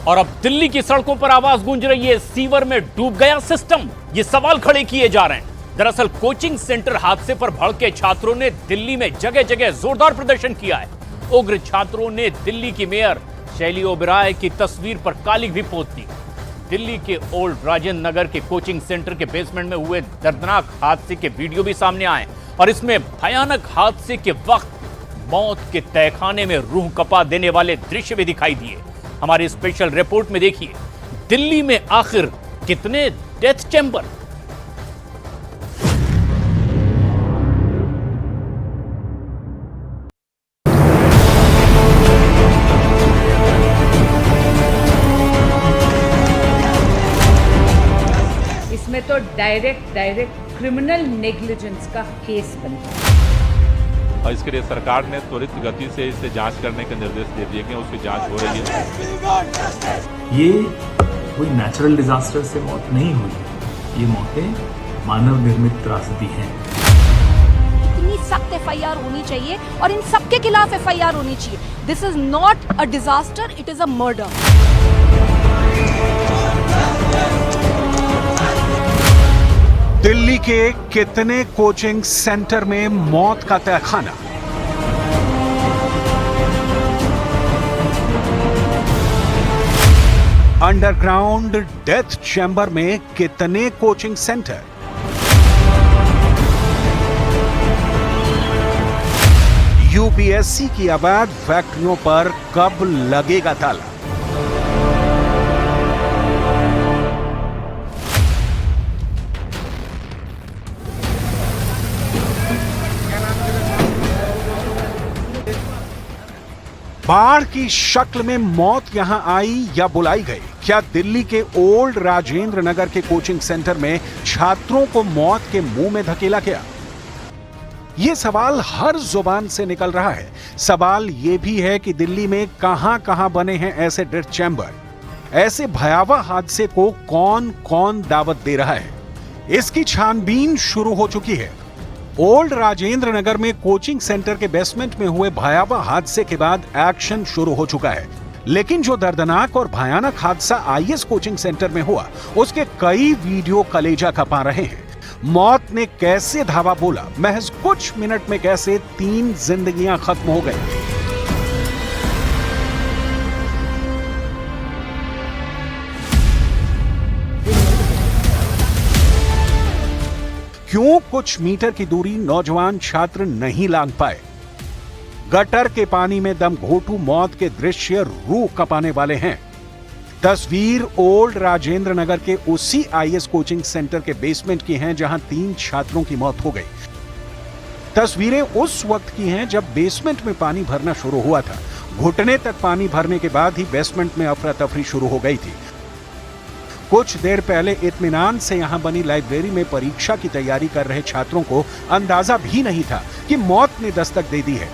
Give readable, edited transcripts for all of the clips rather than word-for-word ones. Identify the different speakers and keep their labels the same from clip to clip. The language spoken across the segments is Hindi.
Speaker 1: और अब दिल्ली की सड़कों पर आवाज गूंज रही है, सीवर में डूब गया सिस्टम। ये सवाल खड़े किए जा रहे हैं। दरअसल कोचिंग सेंटर हादसे पर भड़के छात्रों ने दिल्ली में जगह जगह जोरदार प्रदर्शन किया है। उग्र छात्रों ने दिल्ली की मेयर शैली ओबेरॉय की तस्वीर पर कालिख भी पोत दी। दिल्ली के ओल्ड राजेंद्र नगर के कोचिंग सेंटर के बेसमेंट में हुए दर्दनाक हादसे के वीडियो भी सामने आए और इसमें भयानक हादसे के वक्त मौत के तहखाने में रूह कपा देने वाले दृश्य भी दिखाई दिए। हमारी स्पेशल रिपोर्ट में देखिए, दिल्ली में आखिर कितने डेथ चैंबर।
Speaker 2: इसमें तो डायरेक्ट क्रिमिनल नेग्लिजेंस का केस बनता है
Speaker 3: और इसके लिए सरकार ने त्वरित गति से इसे जांच करने के निर्देश दे दिए गए। उसकी जांच हो रही है।
Speaker 4: ये कोई नेचुरल डिजास्टर से मौत नहीं हुई, ये मौतें मानव निर्मित त्रासदी हैं।
Speaker 5: इतनी सख्त एफआईआर होनी चाहिए और इन सबके खिलाफ एफआईआर होनी चाहिए। This is not a disaster, it is a murder.
Speaker 6: Delhi के कितने कोचिंग सेंटर में मौत का तहखाना। अंडरग्राउंड डेथ चैम्बर में कितने कोचिंग सेंटर। यूपीएससी की अवैध फैक्ट्रियों पर कब लगेगा ताला। बाढ़ की शक्ल में मौत यहां आई या बुलाई गई। क्या दिल्ली के ओल्ड राजेंद्र नगर के कोचिंग सेंटर में छात्रों को मौत के मुंह में धकेला गया? यह सवाल हर जुबान से निकल रहा है। सवाल यह भी है कि दिल्ली में कहां कहां बने हैं ऐसे डेथ चैम्बर। ऐसे भयावह हादसे को कौन कौन दावत दे रहा है, इसकी छानबीन शुरू हो चुकी है। ओल्ड राजेंद्र नगर में कोचिंग सेंटर के बेसमेंट में हुए भयावह हादसे के बाद एक्शन शुरू हो चुका है। लेकिन जो दर्दनाक और भयानक हादसा आईएस कोचिंग सेंटर में हुआ, उसके कई वीडियो कलेजा खपा रहे हैं। मौत ने कैसे धावा बोला, महज कुछ मिनट में कैसे 3 जिंदगियां खत्म हो गई। क्यों कुछ मीटर की दूरी नौजवान छात्र नहीं लांघ पाए। गटर के पानी में दम घोंटू मौत के दृश्य रूह कपाने वाले हैं। तस्वीर ओल्ड राजेंद्र नगर के उसी आईएस कोचिंग सेंटर के बेसमेंट की हैं जहां 3 छात्रों की मौत हो गई। तस्वीरें उस वक्त की हैं जब बेसमेंट में पानी भरना शुरू हुआ था। घुटने तक पानी भरने के बाद ही बेसमेंट में अफरा तफरी शुरू हो गई थी। कुछ देर पहले इत्मीनान से यहां बनी लाइब्रेरी में परीक्षा की तैयारी कर रहे छात्रों को अंदाजा भी नहीं था कि मौत ने दस्तक दे दी है।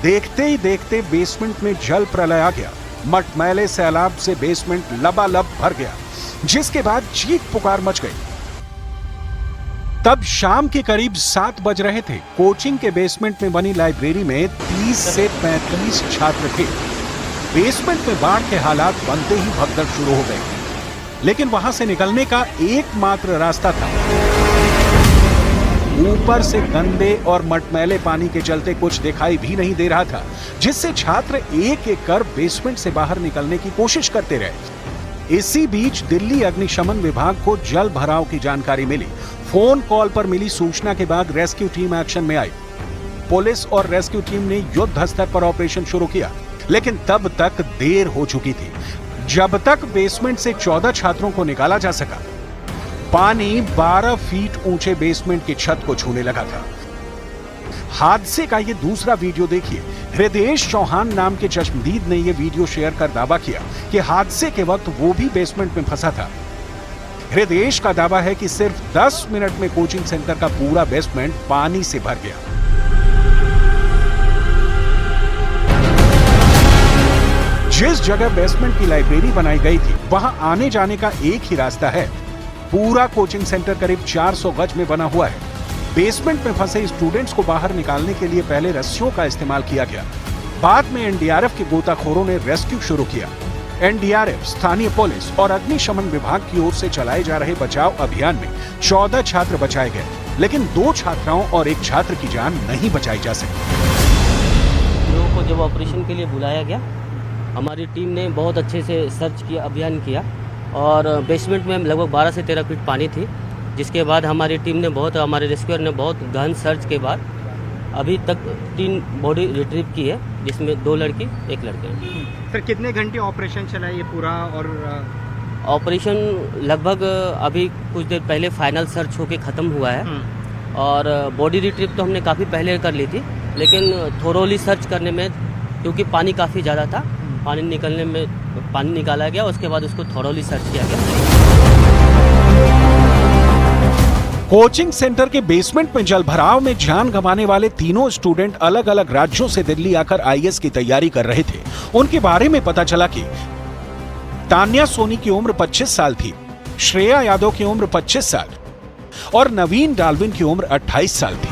Speaker 6: देखते ही देखते बेसमेंट में जल प्रलय आ गया। मटमैले सैलाब से बेसमेंट लबालब भर गया, जिसके बाद चीख पुकार मच गई। तब शाम के करीब 7 बज रहे थे। कोचिंग के बेसमेंट में बनी लाइब्रेरी में 30 से 35 छात्र थे। बेसमेंट में बाढ़ के हालात बनते ही भगदड़ शुरू हो गई। लेकिन वहां से निकलने का एकमात्र रास्ता था। ऊपर से गंदे और मटमैले पानी के चलते कुछ दिखाई भी नहीं दे रहा था, जिससे छात्र एक एक कर बेसमेंट से बाहर निकलने की कोशिश करते रहे। इसी बीच दिल्ली अग्निशमन विभाग को जल भराव की जानकारी मिली। फोन कॉल पर मिली सूचना के बाद रेस्क्यू टीम एक्शन में आई। पुलिस और रेस्क्यू टीम ने युद्ध स्तर पर ऑपरेशन शुरू किया, लेकिन तब तक देर हो चुकी थी। जब तक बेसमेंट से 14 छात्रों को निकाला जा सका, पानी 12 फीट ऊंचे बेसमेंट की छत को छूने लगा था। हादसे का ये दूसरा वीडियो देखिए। हृदयेश चौहान नाम के चश्मदीद ने यह वीडियो शेयर कर दावा किया कि हादसे के वक्त वो भी बेसमेंट में फंसा था। हृदयेश का दावा है कि सिर्फ 10 मिनट में कोचिंग सेंटर का पूरा बेसमेंट पानी से भर गया। जिस जगह बेसमेंट की लाइब्रेरी बनाई गई थी, वहां आने जाने का एक ही रास्ता है। पूरा कोचिंग सेंटर करीब 400 गज में बना हुआ है। बेसमेंट में फंसे स्टूडेंट्स को बाहर निकालने के लिए पहले रस्सियों का इस्तेमाल किया गया। बाद में एनडीआरएफ के गोताखोरों ने रेस्क्यू शुरू किया। एनडीआरएफ, स्थानीय पुलिस और अग्निशमन विभाग की ओर से चलाए जा रहे बचाव अभियान में 14 छात्र बचाए गए, लेकिन 2 छात्राओं और 1 छात्र की जान नहीं बचाई जा सकी।
Speaker 7: लोगों को जब ऑपरेशन के लिए बुलाया गया, हमारी टीम ने बहुत अच्छे से सर्च किया, अभियान किया और बेसमेंट में लगभग 12 से 13 फीट पानी थी, जिसके बाद हमारी टीम ने हमारे रेस्क्यूअर ने बहुत गहन सर्च के बाद अभी तक 3 बॉडी रिट्रीव की है, जिसमें 2 लड़की 1 लड़के हैं।
Speaker 8: सर कितने घंटे ऑपरेशन चला ये पूरा? और
Speaker 7: ऑपरेशन लगभग अभी कुछ देर पहले फाइनल सर्च होके ख़त्म हुआ है और बॉडी रिट्रीव तो हमने काफ़ी पहले कर ली थी, लेकिन थोरोली सर्च करने में क्योंकि पानी काफ़ी ज़्यादा था, पानी निकाला गया, उसके बाद उसको थोरोली सर्च किया गया।
Speaker 6: कोचिंग सेंटर के बेसमेंट में जलभराव में जान गंवाने वाले तीनों स्टूडेंट अलग अलग राज्यों से दिल्ली आकर आईएएस की तैयारी कर रहे थे। उनके बारे में पता चला कि तान्या सोनी की उम्र 25 साल थी, श्रेया यादव की उम्र 25 साल और नवीन डाल्विन की उम्र 28 साल थी।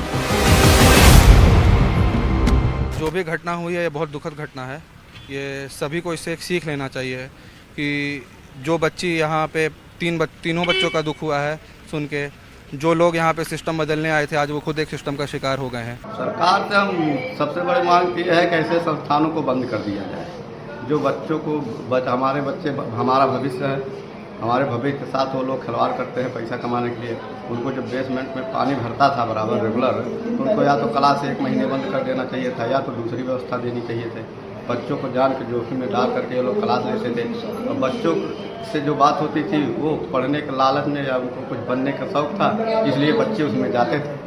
Speaker 9: जो भी घटना हुई है ये बहुत दुखद घटना है। ये सभी को इससे एक सीख लेना चाहिए कि जो बच्ची यहाँ पे तीनों बच्चों का दुख हुआ है सुन के, जो लोग यहाँ पे सिस्टम बदलने आए थे आज वो खुद एक सिस्टम का शिकार हो गए हैं।
Speaker 10: सरकार से हम सबसे बड़ी मांग की है कि ऐसे संस्थानों को बंद कर दिया जाए। जो बच्चों को हमारे बच्चे हमारा भविष्य है, हमारे भविष्य के साथ वो लोग खिलवाड़ करते हैं पैसा कमाने के लिए। उनको जब बेसमेंट में पानी भरता था बराबर रेगुलर, तो उनको या तो क्लास 1 महीने बंद कर देना चाहिए था या तो दूसरी व्यवस्था देनी चाहिए थी। बच्चों को जान के जोखिम में डाल करके ये लोग क्लास लेते थे और बच्चों से जो बात होती थी वो पढ़ने के लालच में या उनको कुछ बनने का शौक था, इसलिए बच्चे उसमें जाते थे।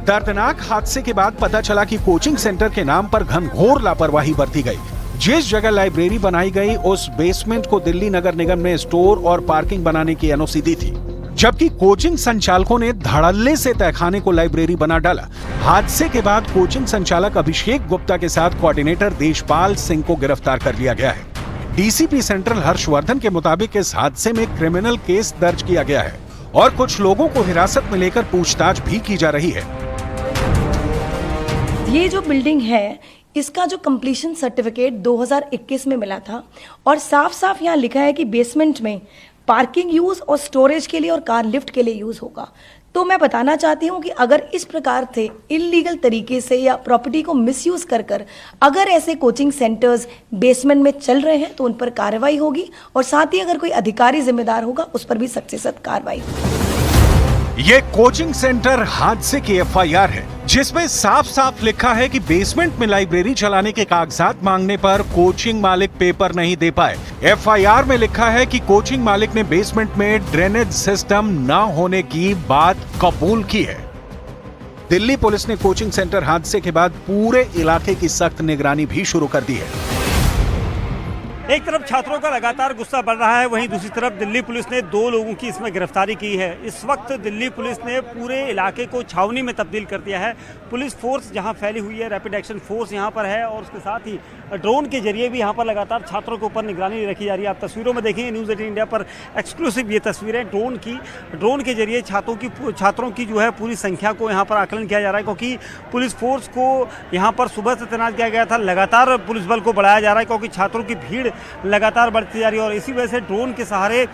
Speaker 6: दर्दनाक हादसे के बाद पता चला कि कोचिंग सेंटर के नाम पर घनघोर लापरवाही बरती गई। जिस जगह लाइब्रेरी बनाई गई उस बेसमेंट को दिल्ली नगर निगम ने स्टोर और पार्किंग बनाने की एनओसी दी थी, जबकि कोचिंग संचालकों ने धड़ल्ले से तहखाने को लाइब्रेरी बना डाला। हादसे के बाद कोचिंग संचालक अभिषेक गुप्ता के साथ कोऑर्डिनेटर देशपाल सिंह को गिरफ्तार कर लिया गया है। डीसीपी सेंट्रल हर्षवर्धन के मुताबिक इस हादसे में क्रिमिनल केस दर्ज किया गया है और कुछ लोगों को हिरासत में लेकर पूछताछ भी की जा रही है।
Speaker 11: ये जो बिल्डिंग है इसका जो कंप्लीशन सर्टिफिकेट 2021 में मिला था और साफ साफ यहाँ लिखा है कि बेसमेंट में पार्किंग यूज और स्टोरेज के लिए और कार लिफ्ट के लिए यूज होगा। तो मैं बताना चाहती हूँ कि अगर इस प्रकार से इलीगल तरीके से या प्रॉपर्टी को मिसयूज कर अगर ऐसे कोचिंग सेंटर्स बेसमेंट में चल रहे हैं तो उन पर कार्रवाई होगी और साथ ही अगर कोई अधिकारी जिम्मेदार होगा उस पर भी सख्त से सख्त कार्रवाई होगी।
Speaker 6: ये कोचिंग सेंटर हादसे की एफआईआर है जिसमें साफ साफ लिखा है कि बेसमेंट में लाइब्रेरी चलाने के कागजात मांगने पर कोचिंग मालिक पेपर नहीं दे पाए। एफआईआर में लिखा है कि कोचिंग मालिक ने बेसमेंट में ड्रेनेज सिस्टम न होने की बात कबूल की है। दिल्ली पुलिस ने कोचिंग सेंटर हादसे के बाद पूरे इलाके की सख्त निगरानी भी शुरू कर दी है।
Speaker 12: एक तरफ छात्रों का लगातार गुस्सा बढ़ रहा है, वहीं दूसरी तरफ दिल्ली पुलिस ने 2 लोगों की इसमें गिरफ्तारी की है। इस वक्त दिल्ली पुलिस ने पूरे इलाके को छावनी में तब्दील कर दिया है। पुलिस फोर्स जहां फैली हुई है, रैपिड एक्शन फोर्स यहां पर है और उसके साथ ही ड्रोन के जरिए भी यहां पर लगातार छात्रों के ऊपर निगरानी रखी जा रही है। आप तस्वीरों में देखेंगे, न्यूज़ 18 इंडिया पर एक्सक्लूसिव ये तस्वीरें ड्रोन के जरिए छात्रों की जो है पूरी संख्या को यहाँ पर आकलन किया जा रहा है, क्योंकि पुलिस फोर्स को यहाँ पर सुबह से तैनात किया गया था। लगातार पुलिस बल को बढ़ाया जा रहा है क्योंकि छात्रों की भीड़ लगातार बढ़ती जा रही है और इसी वजह से ड्रोन के सहारे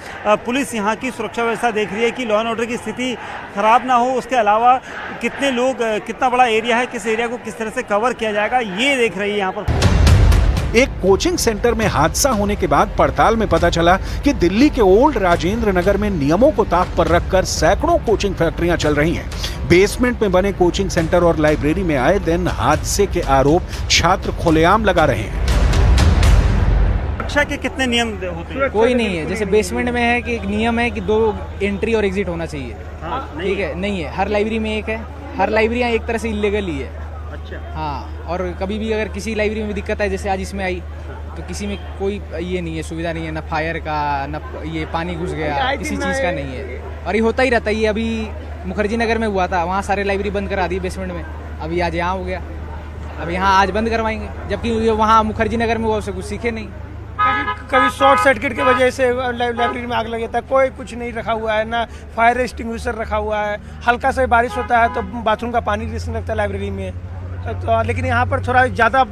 Speaker 12: पुलिस यहाँ की सुरक्षा व्यवस्था देख रही है कि लॉ एंड ऑर्डर की स्थिति खराब ना हो। उसके अलावा कितने लोग, कितना बड़ा एरिया है, किस एरिया को किस तरह से कवर किया जाएगा, ये देख रही है यहाँ पर।
Speaker 6: एक कोचिंग सेंटर में हादसा होने के बाद पड़ताल में पता चला कि दिल्ली के ओल्ड राजेंद्र नगर में नियमों को ताक पर रखकर सैकड़ों कोचिंग फैक्ट्रियां चल रही हैं। बेसमेंट में बने कोचिंग सेंटर और लाइब्रेरी में आए दिन हादसे के आरोप छात्र खुलेआम लगा रहे हैं।
Speaker 12: सुरक्षा के कितने नियम होते हैं?
Speaker 13: कोई नहीं है। जैसे बेसमेंट में है कि एक नियम है कि 2 एंट्री और एग्जिट होना चाहिए। ठीक है, नहीं है। हर लाइब्रेरी में एक है। हर लाइब्रेरियाँ एक तरह से इलीगल ही है।
Speaker 12: अच्छा।
Speaker 13: हाँ, और कभी भी अगर किसी लाइब्रेरी में दिक्कत है, जैसे आज इसमें आई, तो किसी में कोई ये नहीं है, सुविधा नहीं है, ना फायर का, ना ये पानी घुस गया, किसी चीज़ का नहीं है। और ये होता ही रहता है। ये अभी मुखर्जी नगर में हुआ था, वहाँ सारे लाइब्रेरी बंद करा दी बेसमेंट में। अभी आज यहाँ हो गया, अब यहाँ आज बंद करवाएंगे, जबकि वहाँ मुखर्जी नगर में वो उससे कुछ सीखे नहीं।
Speaker 14: कभी शॉर्ट सर्किट की वजह से लाइब्रेरी में आग लग जाता है, कोई कुछ नहीं रखा हुआ है, ना फायर एक्सटिंग्विशर रखा हुआ है। हल्का सा बारिश होता है तो बाथरूम का पानी रिसने लगता है लाइब्रेरी में। तो लेकिन यहाँ पर थोड़ा ज़्यादा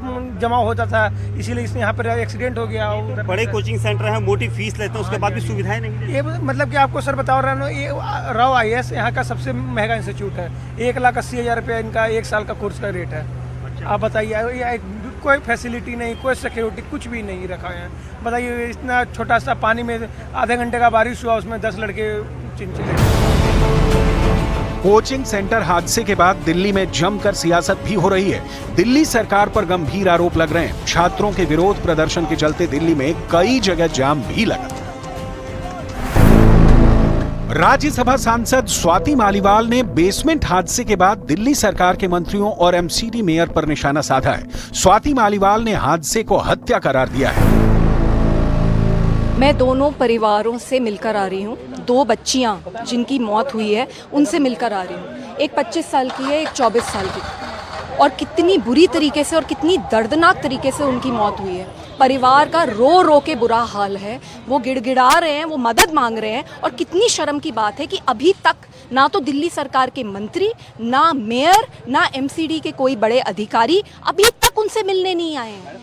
Speaker 14: जमा होता था, इसीलिए इसमें यहाँ पर एक्सीडेंट हो गया।
Speaker 12: बड़े कोचिंग सेंटर हैं, मोटी फीस लेते हैं, उसके बाद भी सुविधाएं नहीं।
Speaker 14: ये मतलब कि आपको सर बता रहा हूँ, ये राव IAS यहाँ का सबसे महंगा इंस्टीट्यूट है। 1,80,000 रुपये इनका 1 साल का कोर्स का रेट है। आप बताइए, कोई फैसिलिटी नहीं, कोई सिक्योरिटी, कुछ भी नहीं रखा है। बताइए, इतना छोटा सा पानी में आधे घंटे का बारिश हुआ, उसमें 10 लड़के चिंचिले।
Speaker 6: कोचिंग सेंटर हादसे के बाद दिल्ली में जमकर सियासत भी हो रही है। दिल्ली सरकार पर गंभीर आरोप लग रहे हैं। छात्रों के विरोध प्रदर्शन के चलते दिल्ली में कई जगह जाम भी लगा। राज्यसभा सांसद स्वाति मालीवाल ने बेसमेंट हादसे के बाद दिल्ली सरकार के मंत्रियों और MCD मेयर पर निशाना साधा है। स्वाति मालीवाल ने हादसे को हत्या करार दिया है।
Speaker 5: मैं दोनों परिवारों से मिलकर आ रही हूँ। 2 बच्चियाँ जिनकी मौत हुई है उनसे मिलकर आ रही हूँ। एक 25 साल की है, एक 24 साल की। और कितनी बुरी तरीके से और कितनी दर्दनाक तरीके से उनकी मौत हुई है। परिवार का रो रो के बुरा हाल है। वो गिड़गिड़ा रहे हैं, वो मदद मांग रहे हैं। और कितनी शर्म की बात है कि अभी तक ना तो दिल्ली सरकार के मंत्री, ना मेयर, ना MCD के कोई बड़े अधिकारी अभी तक उनसे मिलने नहीं आए हैं।